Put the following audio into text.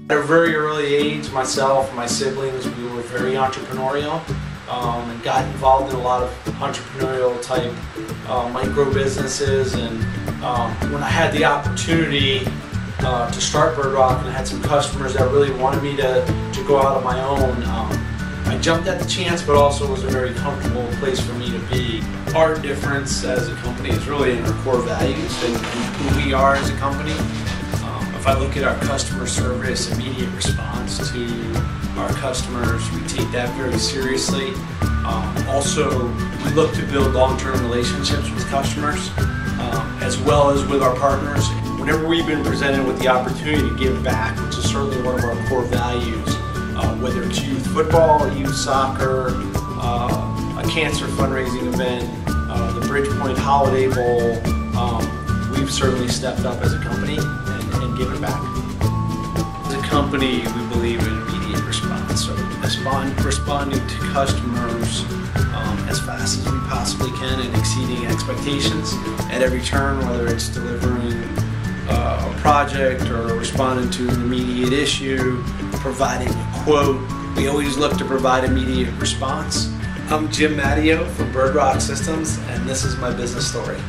At a very early age, myself and my siblings, we were very entrepreneurial and got involved in a lot of entrepreneurial type micro businesses. And when I had the opportunity to start Bird Rock, and I had some customers that really wanted me to go out on my own, I jumped at the chance, but also it was a very comfortable place for me to be. Our difference as a company is really in our core values and who we are as a company. If I look at our customer service, immediate response to our customers, we take that very seriously. Also, we look to build long-term relationships with customers as well as with our partners. Whenever we've been presented with the opportunity to give back, which is certainly one of our core values, whether it's youth football, youth soccer, a cancer fundraising event, the Bridgepoint Holiday Bowl, we've certainly stepped up as a company and given back. As a company, we believe in immediate response, so responding to customers as fast as we possibly can and exceeding expectations at every turn, whether it's delivering a project or responding to an immediate issue, providing a quote. We always look to provide immediate response. I'm Jim Matteo from Bird Rock Systems, and this is my business story.